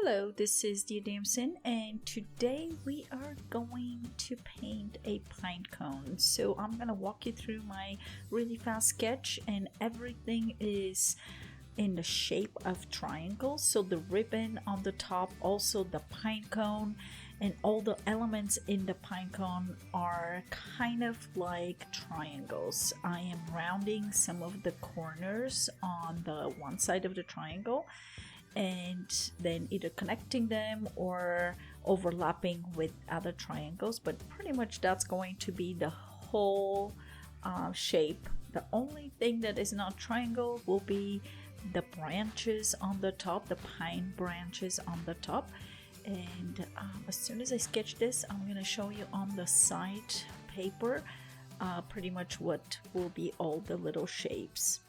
Hello, this is Dear Damson, and today we are going to paint a pine cone. So I'm gonna walk you through my really fast sketch, and everything is in the shape of triangles. So the ribbon on the top, also the pine cone, and all the elements in the pine cone are kind of like triangles. I am rounding some of the corners on the one side of the triangle, and then either connecting them or overlapping with other triangles, but pretty much that's going to be the whole shape. The only thing that is not triangle will be the branches on the top, the pine branches on the top. And as soon as I sketch this, I'm going to show you on the side paper pretty much what will be all the little shapes.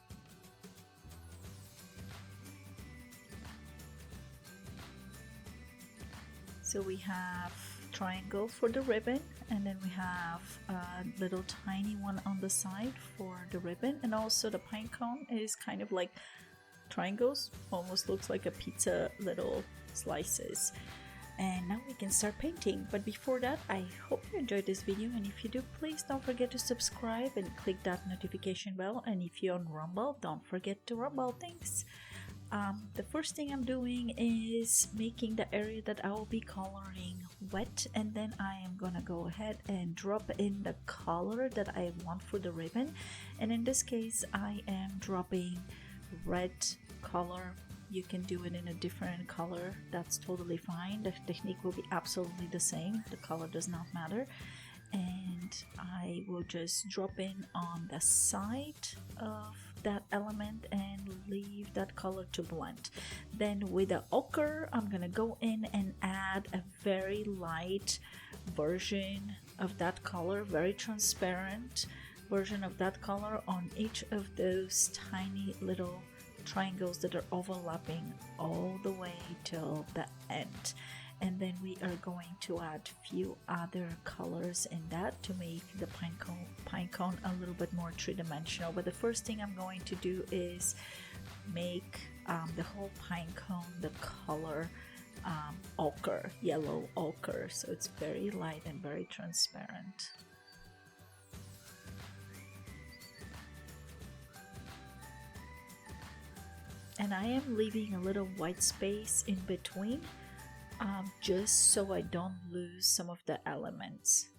So we have triangle for the ribbon, and then we have a little tiny one on the side for the ribbon, and also the pine cone is kind of like triangles, almost looks like a pizza little slices. And now we can start painting, but before that, I hope you enjoyed this video, and if you do, please don't forget to subscribe and click that notification bell, and if you're on Rumble, don't forget to rumble things. The first thing I'm doing is making the area that I will be coloring wet, and then I am gonna go ahead and drop in the color that I want for the ribbon. And in this case, I am dropping red color. You can do it in a different color, that's totally fine. The technique will be absolutely the same, the color does not matter. And I will just drop in on the side of that element and leave that color to blend. Then with the ochre, I'm gonna go in and add a very light version of that color, very transparent version of that color on each of those tiny little triangles that are overlapping all the way till the end. And then we are going to add few other colors in that to make the pine cone a little bit more three-dimensional. But the first thing I'm going to do is make the whole pine cone the color ochre, yellow ochre, so it's very light and very transparent. And I am leaving a little white space in between, just so I don't lose some of the elements.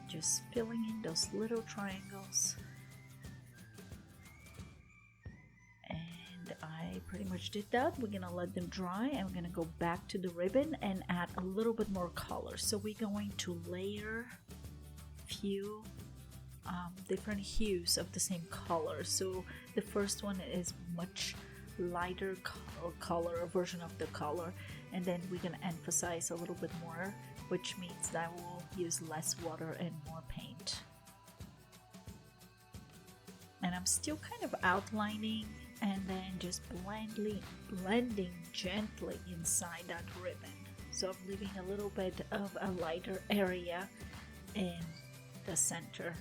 Just filling in those little triangles. I pretty much did that. We're gonna let them dry, and we're gonna go back to the ribbon and add a little bit more color. So we're going to layer few different hues of the same color. So the first one is much lighter color version of the color, and then we're gonna emphasize a little bit more, which means that we'll use less water and more paint. And I'm still kind of outlining and then just blending gently inside that ribbon. So I'm leaving a little bit of a lighter area in the center.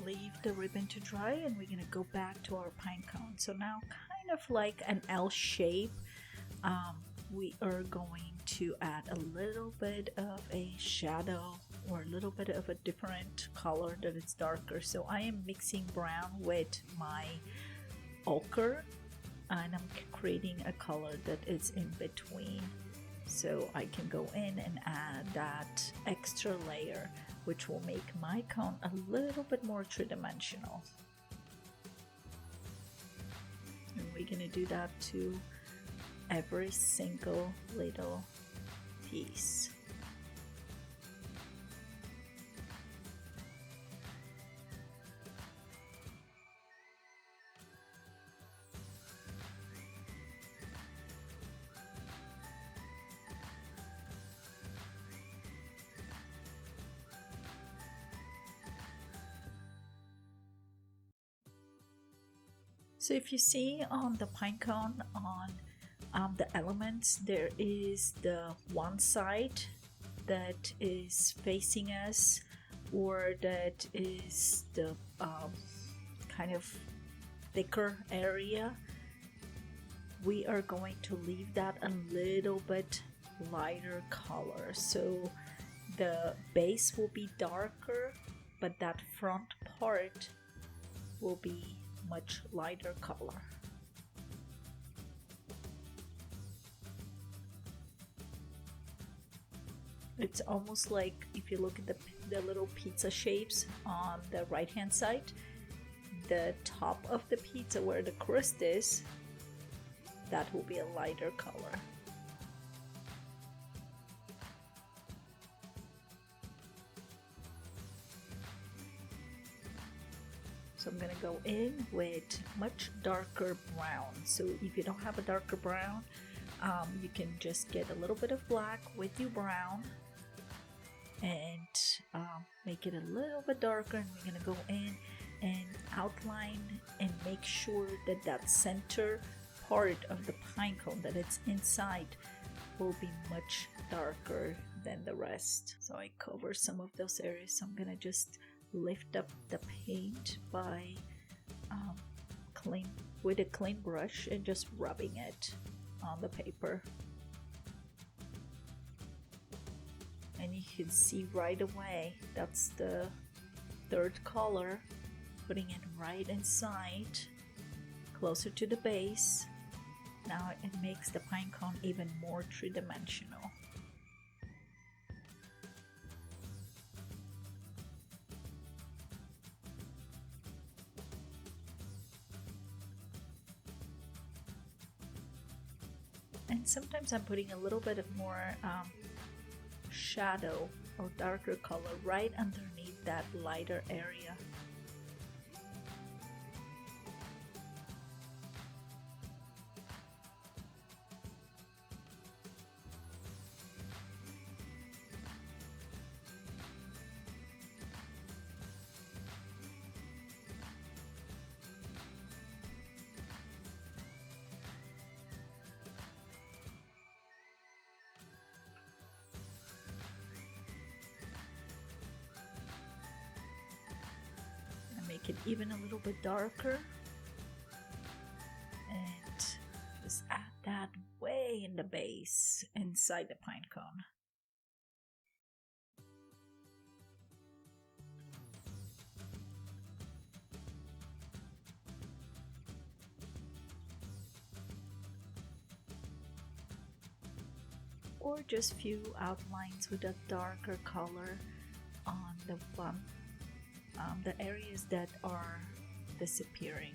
Leave the ribbon to dry, and we're gonna go back to our pine cone. So now, kind of like an L shape, we are going to add a little bit of a shadow or a little bit of a different color that is darker. So I am mixing brown with my ochre, and I'm creating a color that is in between so I can go in and add that extra layer, which will make my cone a little bit more three-dimensional. And we're gonna do that to every single little piece. So if you see on the pine cone, on the elements, there is the one side that is facing us, or that is the kind of thicker area. We are going to leave that a little bit lighter color, so the base will be darker, but that front part will be much lighter color. It's almost like if you look at the little pizza shapes on the right hand side, the top of the pizza where the crust is, that will be a lighter color. So I'm gonna go in with much darker brown. So if you don't have a darker brown, you can just get a little bit of black with your brown and make it a little bit darker. And we're gonna go in and outline and make sure that that center part of the pine cone that it's inside will be much darker than the rest. So I cover some of those areas. So I'm gonna just lift up the paint by with a clean brush and just rubbing it on the paper. And you can see right away that's the third color, putting it right inside, closer to the base. Now it makes the pine cone even more three-dimensional. And sometimes I'm putting a little bit of more shadow or darker color right underneath that lighter area. Make it even a little bit darker and just add that way in the base inside the pine cone. Or just few outlines with a darker color on the bump. The areas that are disappearing.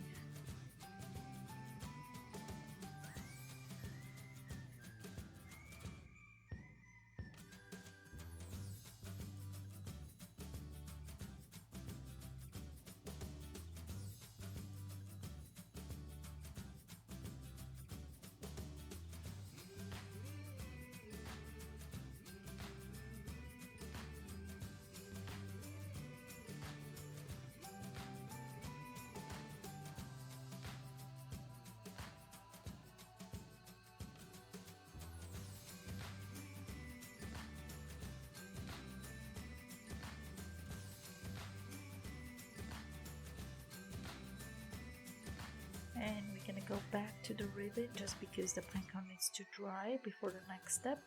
And we're gonna go back to the ribbon just because the pine cone needs to dry before the next step.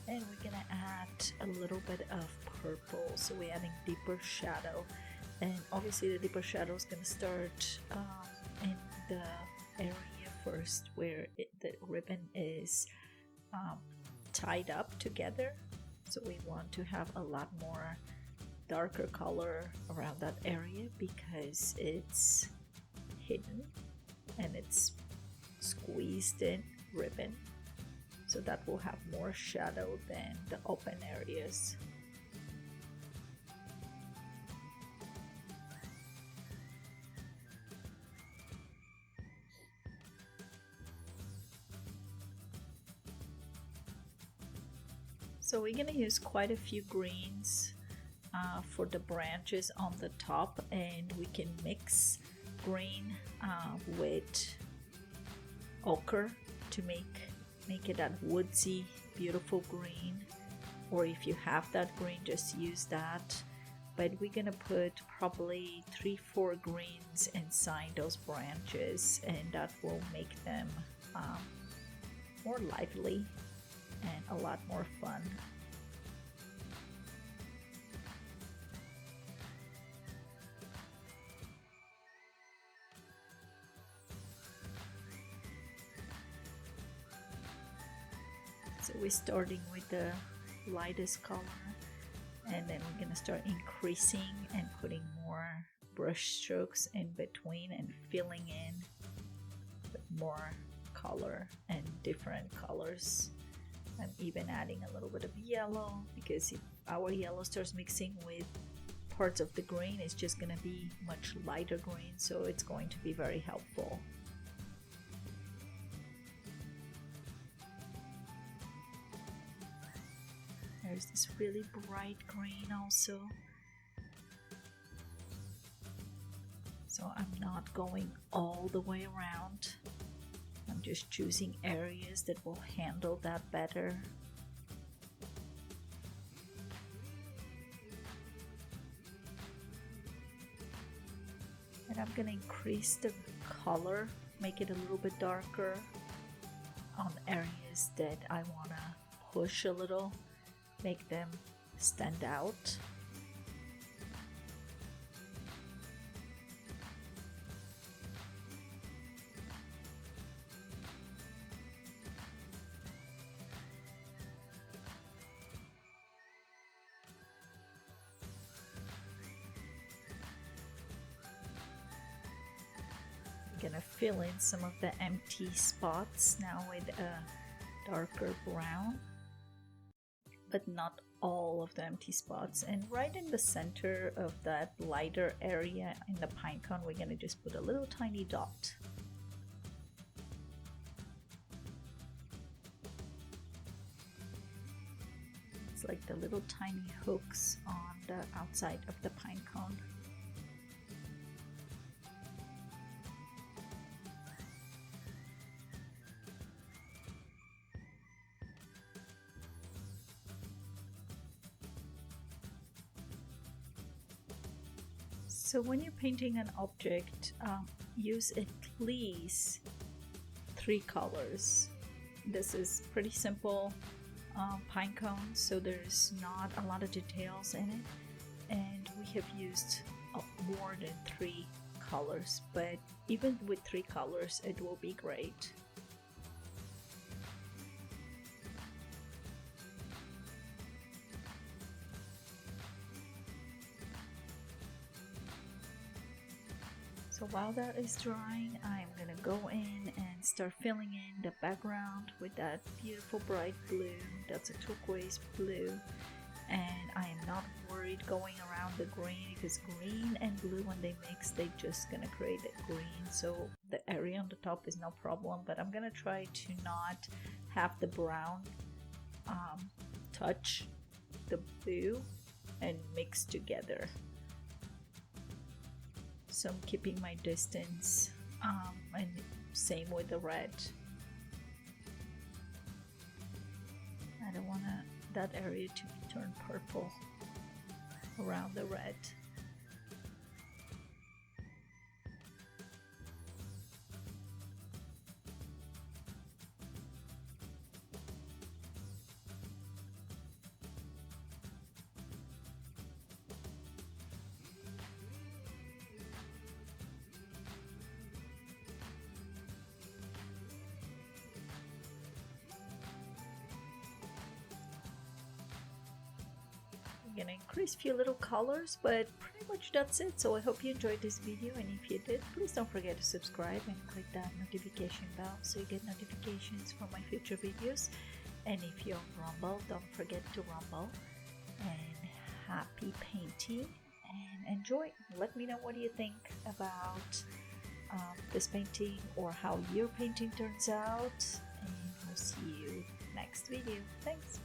And we're gonna add a little bit of purple, so we're adding deeper shadow. And obviously the deeper shadow is gonna start in the area first where the ribbon is tied up together. So we want to have a lot more darker color around that area because it's hidden and it's squeezed in ribbon. So that will have more shadow than the open areas. So we're gonna use quite a few greens for the branches on the top, and we can mix green with ochre to make it that woodsy, beautiful green. Or if you have that green, just use that. But we're gonna put probably 3-4 greens inside those branches, and that will make them more lively and a lot more fun. So we're starting with the lightest color, and then we're gonna start increasing and putting more brush strokes in between and filling in with more color and different colors. I'm even adding a little bit of yellow, because if our yellow starts mixing with parts of the green, it's just gonna be much lighter green, so it's going to be very helpful. There's this really bright green also. So I'm not going all the way around. I'm just choosing areas that will handle that better. And I'm gonna increase the color, make it a little bit darker on areas that I wanna push a little, make them stand out. I'm gonna fill in some of the empty spots now with a darker brown, but not all of the empty spots. And right in the center of that lighter area in the pinecone, we're gonna just put a little tiny dot. It's like the little tiny hooks on the outside of the pinecone. So when you're painting an object, use at least 3 colors. This is pretty simple pinecone, so there's not a lot of details in it, and we have used more than 3 colors, but even with 3 colors it will be great. So while that is drying, I'm gonna go in and start filling in the background with that beautiful bright blue. That's a turquoise blue, and I am not worried going around the green, because green and blue, when they mix, they're just gonna create a green. So the area on the top is no problem, but I'm gonna try to not have the brown touch the blue and mix together. So I'm keeping my distance, and same with the red. I don't want that area to turn purple around the red. I'm gonna increase a few little colors, but pretty much that's it. So I hope you enjoyed this video, and if you did, please don't forget to subscribe and click that notification bell so you get notifications for my future videos. And if you're on Rumble, don't forget to rumble. And happy painting and enjoy. Let me know what you think about this painting or how your painting turns out, and I'll see you next video. Thanks, bye.